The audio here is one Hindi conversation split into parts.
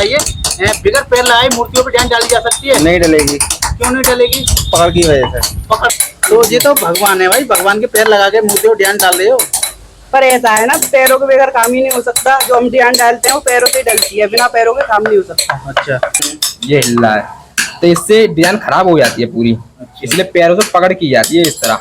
बताइए, बिगर पैर लगाए मूर्तियों पे डिजाइन डाली जा सकती है? नहीं डलेगी। क्यों नहीं डलेगी? पकड़ की वजह से। पकड़ तो ये तो भगवान है भाई, भगवान के पैर लगा के मूर्तियों पे डिजाइन डाल रहे हो। पर ऐसा है ना, पैरों के बगैर काम ही नहीं हो सकता। जो हम डिजाइन डालते हैं वो पैरों से डलती है, बिना पैरों के काम नहीं हो सकता। अच्छा, ये हिल रहा है तो इससे डिजाइन खराब हो जाती है पूरी, इसलिए पैरों से पकड़ की जाती है इस तरह।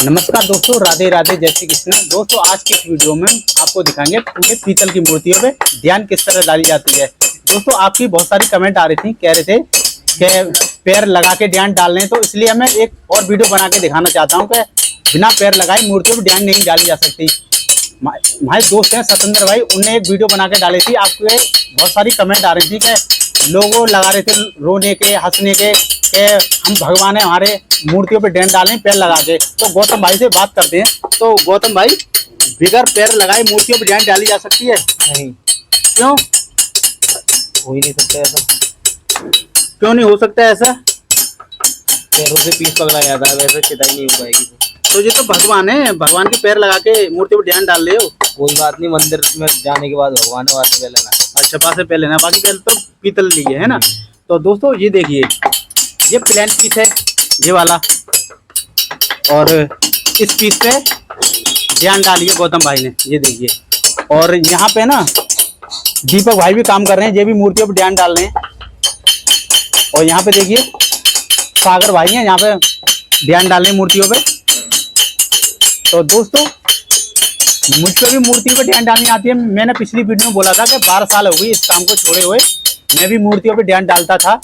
नमस्कार दोस्तों, राधे राधे, जय श्री कृष्ण। दोस्तों आज के इस वीडियो में आपको दिखाएंगे पूरे पीतल की मूर्तियों पे डिजाइन किस तरह डाली जाती है। दोस्तों आपकी बहुत सारी कमेंट आ रही थी, कह रहे थे कि पैर लगा के डिजाइन डाल रहे हैं, तो इसलिए मैं एक और वीडियो बना के दिखाना चाहता हूँ कि बिना पैर लगाए मूर्तियों पे डिजाइन नहीं डाली जा सकती। हमारे दोस्त हैं सतेंद्र भाई, उनने एक वीडियो बना के डाली थी। आपके बहुत सारी कमेंट आ रही थी कि लोगों लगा रहे थे रोने के, हंसने के, हम भगवान है हमारे, मूर्तियों पे डिजाइन डालें पैर लगा के। तो गौतम भाई से बात करते हैं। तो गौतम भाई, बिगर पैर लगाए मूर्तियों पे डिजाइन डाली जा सकती है? नहीं। क्यों हो ही नहीं सकता ऐसा। क्यों नहीं हो सकता ऐसा? पैरों से पीस पकड़ा जाता है, वैसे चिताई नहीं हो पाएगी। तो ये तो भगवान है, भगवान के पैर लगा के मूर्तियों पे डिजाइन डाल रहे हो। कोई बात नहीं, मंदिर में जाने के बाद भगवान है, बाद में पहले ना। अच्छा, बाद से पहले ना, बाकी पहले तो पीतल लिए है ना। तो दोस्तों ये देखिए, ये प्लेन पीस है ये वाला, और इस पीस पे डिजाइन डाली है गौतम भाई ने, ये देखिए। और यहाँ पे ना दीपक भाई भी काम कर रहे हैं, ये भी मूर्तियों पे डिजाइन डाल रहे हैं। और यहाँ पे देखिए सागर भाई हैं, यहाँ पे डिजाइन डाल रहे हैं मूर्तियों पे। तो दोस्तों मुझको भी मूर्तियों पे डिजाइन डालनी आती है। मैंने पिछली वीडियो में बोला था कि 12 साल हो गई इस काम को छोड़े हुए। मैं भी मूर्तियों पे डिजाइन डालता था,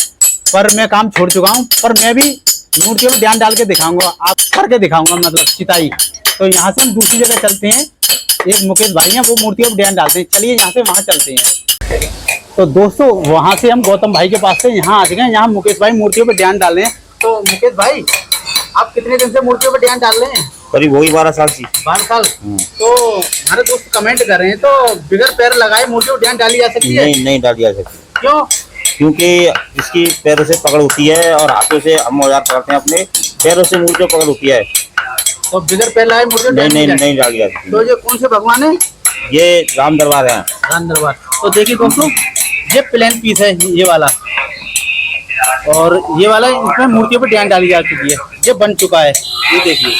पर मैं काम छोड़ चुका हूँ। पर मैं भी मूर्तियों पे डिजाइन डाल के दिखाऊंगा, आप करके दिखाऊंगा, मतलब चिताई। तो यहाँ से हम दूसरी जगह चलते हैं। एक मुकेश भाई हैं, वो मूर्तियों पे डिजाइन डालते हैं। चलिए यहाँ से वहाँ चलते हैं। तो दोस्तों वहाँ से हम गौतम भाई के पास से यहाँ आ चुके हैं। यहाँ मुकेश भाई मूर्तियों पे डिजाइन डाल रहे हैं। तो मुकेश भाई, आप कितने दिन से मूर्तियों पे डिजाइन डाल रहे हैं? करीब वही 12 साल की। 12 साल। तो हमारे दोस्त कमेंट कर रहे हैं, तो बिगर पैर लगाए मूर्तियों पे डिजाइन डाली जा सकती है? नहीं डाली जा सकती। क्यों? क्योंकि इसकी पैरों से पकड़ होती है और हाथों से हम औजार पकड़ते हैं, अपने पैरों से मूर्ति पकड़ होती है। तो बिगर पैर लगाए मूर्तियों पे नहीं डाली जा सकती। तो ये कौन से भगवान है? ये राम दरबार है। राम दरबार। तो देखिए दोस्तों, ये प्लेन पीस है ये वाला, और ये वाला इसमें मूर्तियों पे डिजाइन डाली जा चुकी है। ये बन चुका है, ये देखिए।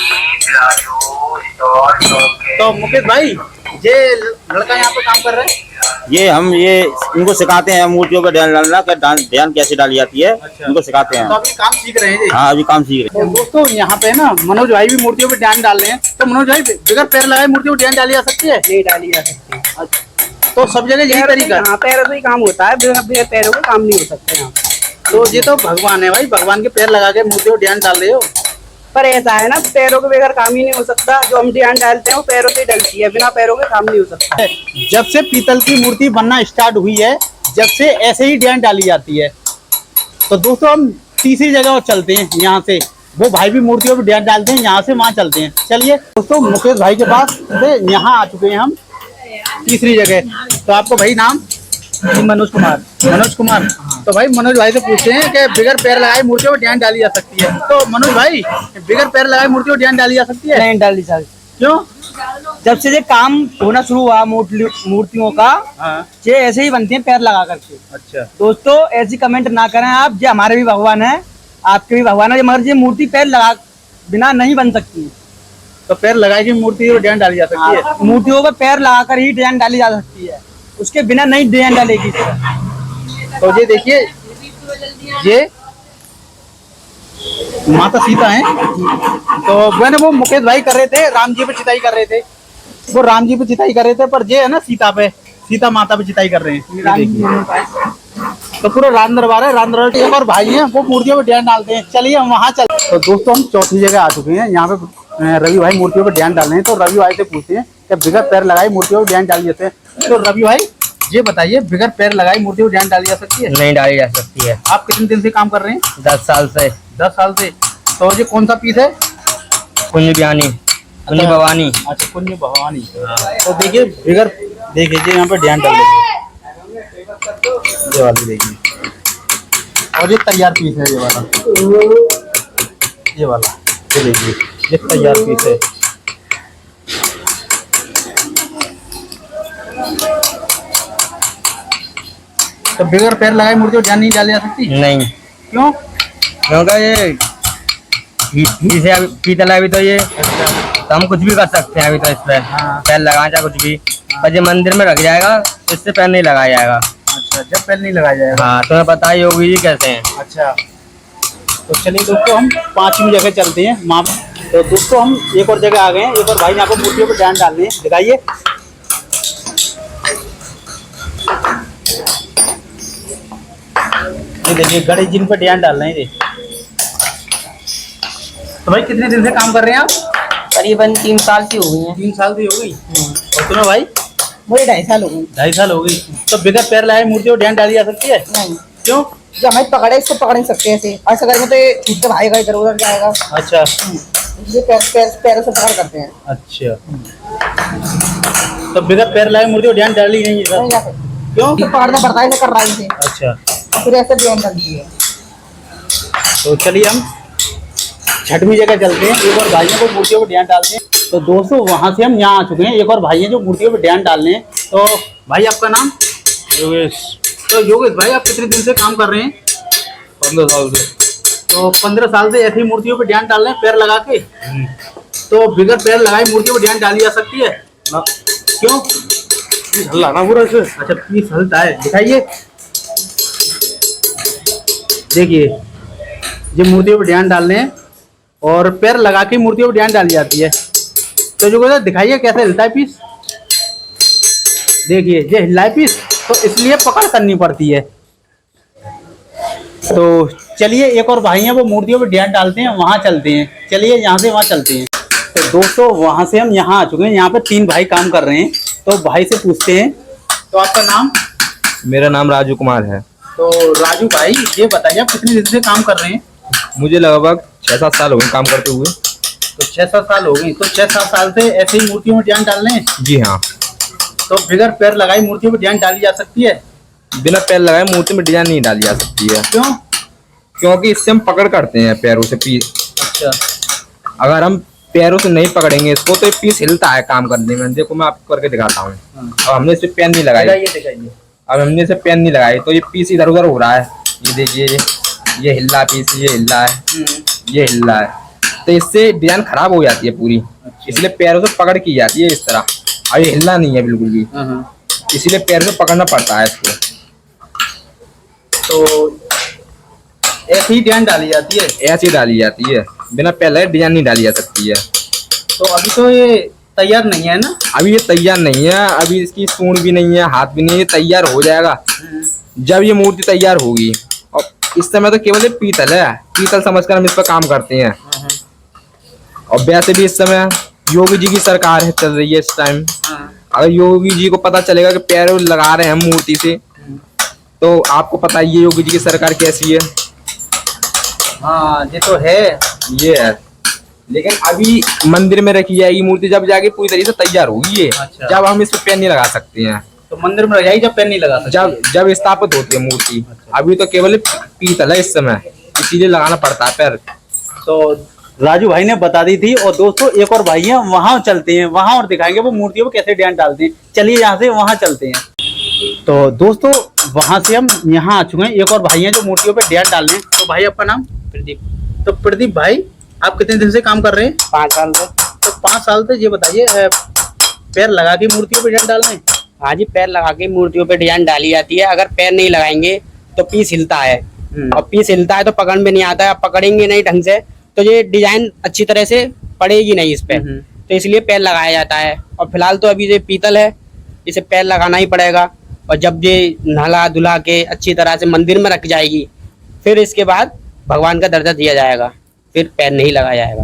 तो मुकेश भाई, ये लड़का यहाँ पे काम कर रहा है? ये इनको सिखाते हैं मूर्तियों पे डिजाइन डालना, डिजाइन कैसे डाली जाती है। अच्छा। इनको सिखाते हैं। तो अभी काम सीख रहे हैं जी? हाँ, अभी काम सीख रहे हैं। तो दोस्तों यहाँ पे ना मनोज भाई भी मूर्तियों पे डिजाइन डाल रहे हैं। तो मनोज भाई, बिगर पैर लगाए मूर्तियों पे डिजाइन डाली जा सकती है? नहीं डाली जा सकती। अच्छा, तो सब जगह यही तरीका है? हाँ, पैरों से ही काम होता है, बिना पैरों के काम नहीं हो सकते यहाँ। तो ये तो भगवान है भाई, भगवान के पैर लगा के मूर्तियों पे डिजाइन डाल रहे हो। पर ऐसा है ना, पैरों के बगैर काम ही नहीं हो सकता। जो हम डिजाइन डालते हैं वो पैरों से डलती है, बिना पैरों के काम नहीं हो सकता। जब से पीतल की मूर्ति बनना स्टार्ट हुई है, जब से ऐसे ही डिजाइन डाली जाती है। तो दोस्तों हम तीसरी जगह और चलते हैं। यहाँ से वो भाई भी मूर्तियों पे डिजाइन डालते हैं, यहाँ से वहाँ चलते हैं। चलिए दोस्तों, मुकेश भाई के पास से यहाँ आ चुके हैं हम तीसरी जगह। तो आपको भाई नाम? मनोज कुमार। मनोज कुमार। तो भाई मनोज भाई से पूछते हैं कि बिगर पैर लगाए मूर्तियों पे डिजाइन डाली जा सकती है? तो मनोज भाई, बिगर पैर लगाए मूर्तियों पे डिजाइन डाली जा सकती है? नहीं डाली जा सकती। क्यों? जब से ये काम होना शुरू हुआ मूर्तियों का, हाँ। ये ऐसे ही बनती है पैर लगा करके। अच्छा दोस्तों ऐसी कमेंट ना करें आप, ये हमारे भी भगवान है, आपके भी भगवान है, मगर ये मूर्ति पैर लगा बिना नहीं बन सकती। तो पैर लगाए की मूर्ति पे डिजाइन डाली जा सकती है? मूर्तियों पर पैर लगाकर ही डिजाइन डाली जा सकती है, उसके बिना नहीं डिजाइन डालेगी। तो ये देखिए, ये माता सीता हैं। तो मैंने वो मुकेश भाई कर रहे थे, राम जी पे चिताई कर रहे थे। वो राम जी पे चिताई कर रहे थे, पर ये है ना सीता पे, सीता माता पे चिताई कर रहे हैं। तो पूरा राम दरबार है। राम दरबार के एक और भाई हैं, वो मूर्तियों पे डिजाइन डालते हैं। चलिए हम वहाँ चल। तो दोस्तों हम चौथी जगह आ चुके हैं। यहाँ पे रवि भाई मूर्तियों पे डिजाइन डाल रहे हैं। तो रवि भाई से पूछते हैं कि बिगर पैर लगाई मूर्तियों पे डिजाइन डाली जाते हैं। तो रवि भाई ये बताइए, बिगर पैर लगाई मूर्तियों पे डिजाइन डाली जा सकती है? नहीं डाली जा सकती है। आप कितने दिन से काम कर रहे हैं? 10 साल से। 10 साल से। तो ये कौन सा पीस है? कुंज बियानी, कुंज भवानी। अच्छा, कुंज भवानी। तो देखिए बिगर, देखिए यहाँ पे डिजाइन डाल देंगे, ये वाली देखिए। और ये तैयार पीस है, ये वाला, ये देखिए, ये तैयार पीस है। तो बगैर पैर लगाए मूर्ति को ध्यान नहीं डाली जा सकती? नहीं, क्यों? क्योंकि ये इसे अभी पीतल है अभी तो ये, तो हम कुछ भी कर सकते हैं अभी तो इस पे। हाँ। पैर लगाना चाहे कुछ भी, पर ये मंदिर में रख जाएगा, इससे पैर नहीं लगाया जाएगा। अच्छा, जब पैर नहीं लगाया जाएगा। हाँ, तुम्हें पता है योगी जी कैसे हैं। अच्छा, तो चलिए दोस्तों हम 5वीं जगह चलते हैं वहाँ पे। तो दोस्तों हम एक और जगह आ गए हैं, एक और भाई यहाँ पर मूर्तियों पर ध्यान डालने हैं, दिखाइए। ये देखिए गणेश जी पर ध्यान डाल रहे हैं ये। तो भाई कितने दिन से काम कर रहे हैं आप? करीबन 3 साल की हो गई है। 3 साल की हो गई। और तुम्हें भाई? मुझे 2.5 साल हो गई। 2.5 साल हो गई। तो बगैर पैर लगाए मूर्ति को ध्यान डाली जा सकती है? नहीं, क्यों? जब हमें पकड़े इसको पकड़ नहीं सकते ऐसे, ऐसा करेंगे तो ये छूट कर भागेगा, इधर उधर जाएगा। अच्छा इसलिए पैरों से पकड़ करते हैं। अच्छा, तो बगैर पैर लगाए मूर्ति को ध्यान डाली नहीं है नहीं सर? जा सकते, क्यों? तो पकड़ना पड़ता है, ऐसे कर रहा है इसे, अच्छा, फिर ऐसे ध्यान डालती है। तो चलिए हम 6वीं जगह चलते हैं, एक और भाइयों को मूर्तियों पर ध्यान डालते हैं। तो दोस्तों वहाँ से हम यहाँ आ चुके हैं, एक और भाई हैं जो मूर्तियों पर ध्यान डालने हैं। तो भाई आपका नाम? योगेश। तो योगेश भाई आप कितने दिन से काम कर रहे हैं? 15 साल से। तो 15 साल से ऐसी मूर्तियों पर ध्यान डाल रहे हैं पैर लगा के? तो बगैर पैर लगाए मूर्तियों पर ध्यान डाली जा सकती है ना? क्यों? हल्ला ना पूरा इसे। अच्छा, पीस हलता है, दिखाइए। देखिए ये मूर्तियों पर ध्यान डाल रहे हैं और पैर लगा के मूर्तियों पर ध्यान डाली जाती है। तो जो कहते दिखाइए कैसे हिलता है पीस। देखिए ये हिला है पीस, तो इसलिए पकड़ करनी पड़ती है। तो चलिए एक और भाई हैं वो मूर्तियों पर ध्यान डालते हैं, वहाँ चलते हैं। चलिए यहाँ से वहाँ चलते हैं। तो दोस्तों वहाँ से हम यहाँ आ चुके हैं, यहाँ पे 3 भाई काम कर रहे हैं। तो भाई से पूछते हैं, तो आपका नाम? मेरा नाम राजू कुमार है। तो राजू भाई ये बताइए आप कितने दिन से काम कर रहे हैं? मुझे लगभग 6-7 साल हो गए काम करते हुए। तो 6-7 साल हो गए। तो 6-7 साल से ऐसे ही मूर्तियों में ध्यान डाल रहे हैं? जी हाँ। तो बगैर पैर लगाई मूर्तियों में ध्यान डाली जा सकती है? बिना पैर लगाए मूर्ति में डिजाइन नहीं डाली जा सकती है। क्यों? क्योंकि इससे हम पकड़ करते हैं पैरों से पीस। अच्छा, अगर हम पैरों से नहीं पकड़ेंगे इसको तो ये पीस हिलता है काम करने में। देखो मैं आपको करके दिखाता हूँ। अब हमने इस पे पेन नहीं लगाई, दिखाइए। अब हमने इसे पेन नहीं लगाई तो ये पीस इधर उधर हो रहा है। ये देखिए ये हिल रहा है पीस, ये हिल रहा है, ये हिल रहा है, तो इससे डिजाइन खराब हो जाती है पूरी। इसलिए पैरों से पकड़ की जाती है इस तरह। अब ये हिलना नहीं है बिल्कुल भी, इसीलिए पैर से पकड़ना पड़ता है इसको। तो ऐसे ही ध्यान डाली जाती है? ऐसी डाली जाती है, बिना पैर लगाए डिजाइन नहीं डाली जा सकती है। तो अभी तो ये तैयार नहीं है ना? अभी ये तैयार नहीं है, अभी इसकी सूंड भी नहीं है, हाथ भी नहीं है। ये तैयार हो जाएगा जब ये मूर्ति तैयार होगी। और इस समय तो केवल ये पीतल है, पीतल समझकर हम इस पर काम करते हैं। और वैसे भी इस समय योगी जी की सरकार है चल रही है इस टाइम। अगर योगी जी को पता चलेगा कि पैर लगा रहे हैं हम मूर्ति से, तो आपको पता है ये योगी जी की सरकार कैसी है। हाँ ये तो है। ये है, लेकिन अभी मंदिर में रखी जाएगी मूर्ति, जब जाके पूरी तरीके से तैयार होगी ये। अच्छा। जब हम इस पे पैर नहीं लगा सकते हैं, तो मंदिर में रह जाएगी जब पैर नहीं लगा सकते? जब स्थापित होती है मूर्ति। अभी तो केवल पीतल है इस समय, इसीलिए लगाना पड़ता है पैर। तो राजू भाई ने बता दी थी। और दोस्तों एक और भाई हैं, वहाँ चलते हैं, वहाँ और दिखाएंगे वो मूर्तियों को कैसे ध्यान डालते हैं। चलिए यहाँ से वहाँ चलते हैं। तो दोस्तों वहाँ से हम यहाँ आ चुके हैं, एक और भाई हैं जो मूर्तियों पे ध्यान डाल रहे हैं। तो भाई आपका नाम? प्रदीप। तो प्रदीप भाई आप कितने दिन से काम कर रहे हैं? 5 साल से। तो 5 साल से ये बताइए पैर लगा के मूर्तियों पे ध्यान डाल रहे हैं? हाँ जी, पैर लगा के मूर्तियों पे डिजाइन डाली जाती है। अगर पैर नहीं लगाएंगे तो पीस हिलता है, और पीस हिलता है तो पकड़ में नहीं आता है। आप पकड़ेंगे नहीं ढंग से तो ये डिजाइन अच्छी तरह से पड़ेगी नहीं इस पे। तो इसलिए पैर लगाया जाता है। और फिलहाल तो अभी ये पीतल है, इसे पैर लगाना ही पड़ेगा। और जब ये नहला धुला के अच्छी तरह से मंदिर में रख जाएगी, फिर इसके बाद भगवान का दर्जा दिया जाएगा, फिर पैर नहीं लगाया जाएगा।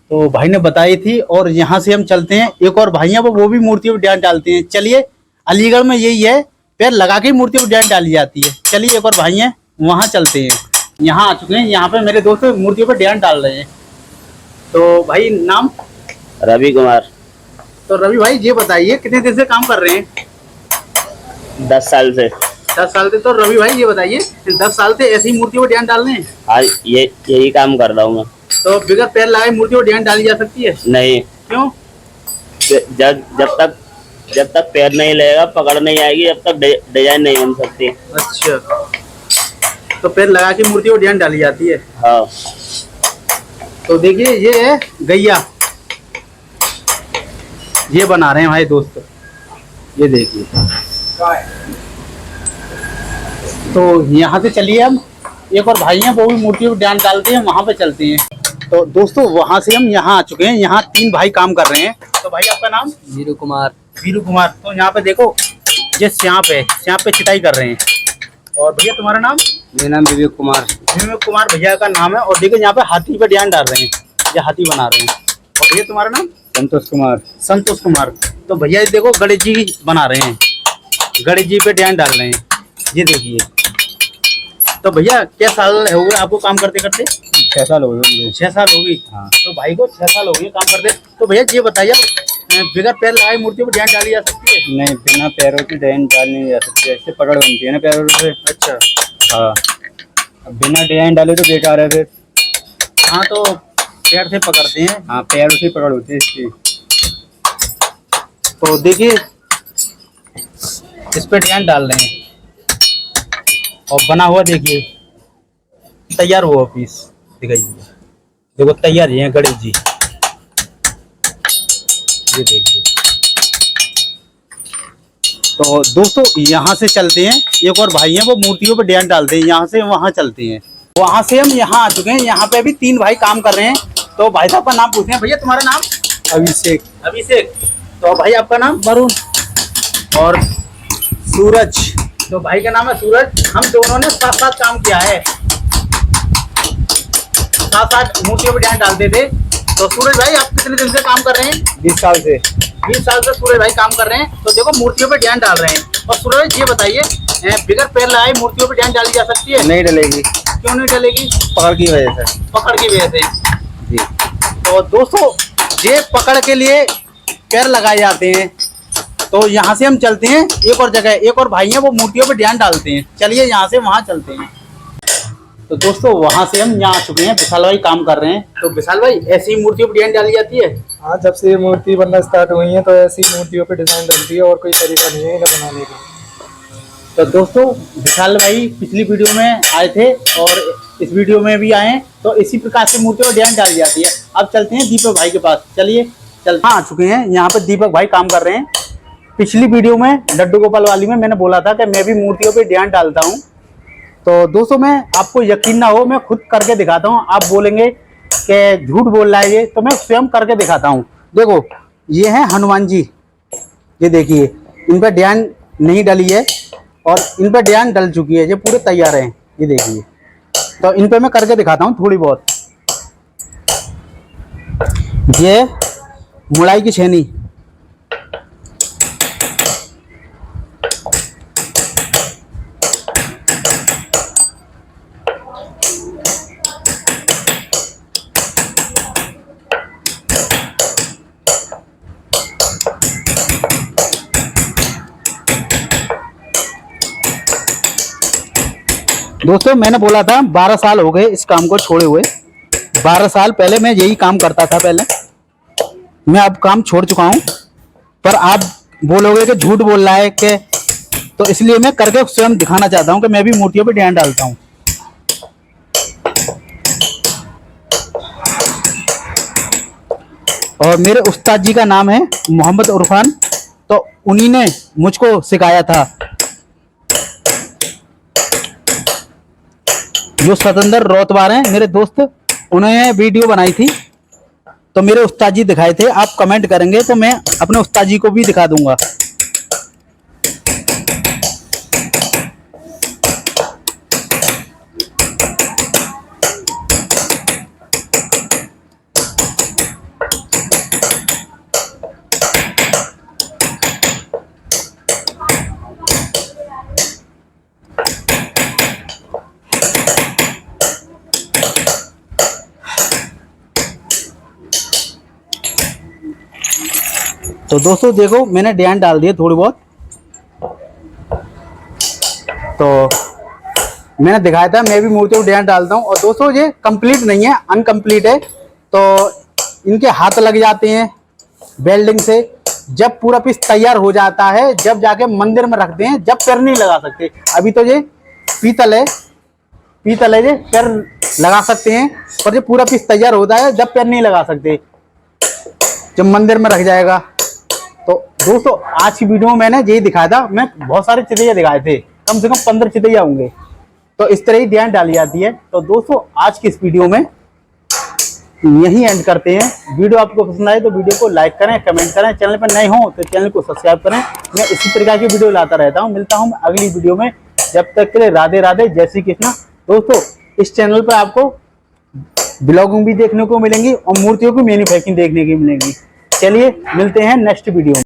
तो भाई ने बताई थी। और यहाँ से हम चलते हैं, एक और भाई हैं वो भी मूर्तियों पे ध्यान डालते हैं। चलिए अलीगढ़ में यही है, पैर लगा के मूर्तियों पे ध्यान डाली जाती है। चलिए एक और भाई हैं, वहाँ चलते हैं। यहाँ आ चुके हैं, यहाँ पे मेरे दोस्त मूर्तियों पे ध्यान डाल रहे हैं। तो भाई नाम? रवि कुमार। तो रवि भाई ये बताइए कितने दिन से काम कर रहे हैं? 10 साल से। 10 साल से। तो रवि भाई ये बताइए 10 साल से ऐसी मूर्तियों पे ध्यान डाल रहे हैं? आज यही काम कर रहा हूँ मैं। तो बगैर पैर लगाए मूर्तियों पे ध्यान डाली जा सकती है? नहीं, क्यों? जब तक जब तक पैर नहीं लगेगा, पकड़ नहीं आएगी, जब तक डिजाइन नहीं बन सकती। अच्छा, तो पैर लगा के मूर्ति को डिजाइन डाली जाती है। हाँ। तो देखिए ये है गैया, ये बना रहे हैं भाई दोस्तों, ये देखिए। तो यहाँ से चलिए हम, एक और भाई हैं वो भी मूर्ति को डिजाइन डालते हैं, वहाँ पे चलते हैं। तो दोस्तों वहाँ से हम यहाँ आ चुके हैं, यहाँ 3 भाई काम कर रहे हैं। तो भाई आपका नाम? वीरू कुमार। वीरू कुमार। तो यहाँ पे देखो ये श्यांप है, श्यांप पे चिटाई कर रहे हैं। और भैया तुम्हारा नाम? मेरा नाम विवेक कुमार। विवेक कुमार भैया का नाम है। और देखो यहाँ पे हाथी पे डिजाइन डाल रहे हैं, ये हाथी बना रहे हैं। और भैया तुम्हारा नाम? संतोष कुमार। संतोष कुमार। तो भैया देखो गणेश जी बना रहे हैं, गणेश जी पे डिजाइन डाल रहे हैं, ये देखिए। तो भैया क्या साल हो गए आपको काम करते करते? 6 साल हो गए। 6 साल हो गई। हाँ। तो भाई को 6 साल हो गए काम करते। तो भैया ये बताइए, बगैर पैर लगाए मूर्तियों पर डिजाइन डाली जा सकती है? नहीं, बिना पैरों की डिजाइन डाली नहीं जा सकती, ऐसे पकड़ बनती है ना पैरों से। अच्छा। हाँ, अब बिना डिजाइन डाले तो बेकार है फिर। हाँ, तो पैर से पकड़ते हैं। हाँ, पैरों से पकड़ होती है इसकी। तो देखिए इस पे डिजाइन डाल रहे हैं और बना हुआ देखिए तैयार हुआ पीस दिखाइए। देखो तैयार ही है गणेश जी, ये देखिए। तो दोस्तों यहाँ से चलते हैं, एक और भाई हैं वो मूर्तियों पे डिजाइन डालते हैं, यहाँ से वहाँ चलते हैं। वहाँ से हम यहाँ आ चुके हैं, यहाँ पे अभी 3 भाई काम कर रहे हैं। तो भाई साहब का नाम पूछते हैं। भैया तुम्हारा नाम? अभिषेक। अभिषेक। तो भाई आपका नाम? वरुण। और सूरज। तो भाई का नाम है सूरज। हम दोनों ने साथ साथ काम किया है, साथ साथ मूर्तियों पर डिजाइन डालते थे। तो सूरज भाई आप कितने दिन से काम कर रहे हैं? 20 साल से। 20 साल से सूरज भाई काम कर रहे हैं। तो देखो मूर्तियों पे डिजाइन डाल रहे हैं। और सूरज ये बताइए, बिगर पैर लगाए मूर्तियों पे डिजाइन डाली जा सकती है? नहीं डलेगी। क्यों नहीं डलेगी? पकड़ की वजह से। पकड़ की वजह से जी। तो दोस्तों ये पकड़ के लिए पैर लगाए जाते हैं। तो यहाँ से हम चलते हैं एक और जगह, एक और भाई हैं वो मूर्तियों पे डिजाइन डालते हैं। चलिए यहाँ से वहाँ चलते हैं। तो दोस्तों वहाँ से हम यहाँ आ चुके हैं, विशाल भाई काम कर रहे हैं। तो विशाल भाई ऐसी मूर्तियों पे डिजाइन डाली जाती है? हाँ, जब से ये मूर्ति बनना स्टार्ट हुई है तो ऐसी मूर्तियों पे डिजाइन डलती है, और कोई तरीका नहीं है इन्हें बनाने का। तो दोस्तों विशाल भाई पिछली वीडियो में आए थे और इस वीडियो में भी आए हैं। तो इसी प्रकार से मूर्तियों पर डिजाइन डाली जाती है। अब चलते हैं दीपक भाई के पास, चलिए आ चुके हैं। यहाँ पे दीपक भाई काम कर रहे हैं। पिछली वीडियो में लड्डू गोपाल वाली में मैंने बोला था कि मैं भी मूर्तियों पे डिजाइन डालता हूँ। तो दोस्तों मैं आपको यकीन ना हो, मैं खुद करके दिखाता हूँ। आप बोलेंगे कि झूठ बोल रहा है ये, तो मैं स्वयं करके दिखाता हूँ। देखो ये है हनुमान जी, ये देखिए इन पर डिजाइन नहीं डली है और इन पर डिजाइन डल चुकी है, ये पूरे तैयार हैं, ये देखिए। तो इन पर मैं करके दिखाता हूँ थोड़ी बहुत। ये मुड़ाई की छेनी, दोस्तों मैंने बोला था 12 साल हो गए इस काम को छोड़े हुए। 12 साल पहले मैं यही काम करता था पहले, मैं अब काम छोड़ चुका हूँ। पर आप बोलोगे कि झूठ बोल रहा है कि, तो इसलिए मैं करके स्वयं दिखाना चाहता हूँ कि मैं भी मूर्तियों पे डिजाइन डालता हूँ। और मेरे उस्ताद जी का नाम है मोहम्मद उरफान, तो उन्हीं ने मुझको सिखाया था। जो स्वतंत्र रोतवार हैं मेरे दोस्त, उन्होंने वीडियो बनाई थी तो मेरे उस्ताद जी दिखाए थे। आप कमेंट करेंगे तो मैं अपने उस्ताद जी को भी दिखा दूंगा। तो दोस्तों देखो मैंने डिजाइन डाल दिए थोड़ी बहुत। तो मैंने दिखाया था मैं भी मूर्तियों को डिजाइन डालता हूँ। और दोस्तों ये कंप्लीट नहीं है, अनकम्प्लीट है। तो इनके हाथ लग जाते हैं वेल्डिंग से, जब पूरा पीस तैयार हो जाता है, जब जाके मंदिर में रखते हैं, जब पैर नहीं लगा सकते। अभी तो ये पीतल है ये पैर लगा सकते हैं, पर ये पूरा पीस तैयार होता है जब पैर नहीं लगा सकते, जब मंदिर में रख जाएगा। तो दोस्तों आज की वीडियो में मैंने यही दिखाया था। मैं बहुत सारे चितैया दिखाए थे, कम से कम 15 चितैया होंगे। तो इस तरह ही डिजाइन डाली जाती है। तो दोस्तों आज की इस वीडियो में यही एंड करते हैं। वीडियो आपको पसंद आए तो वीडियो को लाइक करें, कमेंट करें, चैनल पर नए हो तो चैनल को सब्सक्राइब करें। मैं इसी प्रकार की वीडियो लाता रहता हूं। मिलता हूं अगली वीडियो में, जब तक के लिए राधे राधे, जय श्री कृष्ण। दोस्तों इस चैनल पर आपको ब्लॉगिंग भी देखने को मिलेंगी और मूर्तियों की मैन्युफैक्चरिंग देखने की मिलेंगी। चलिए मिलते हैं नेक्स्ट वीडियो में।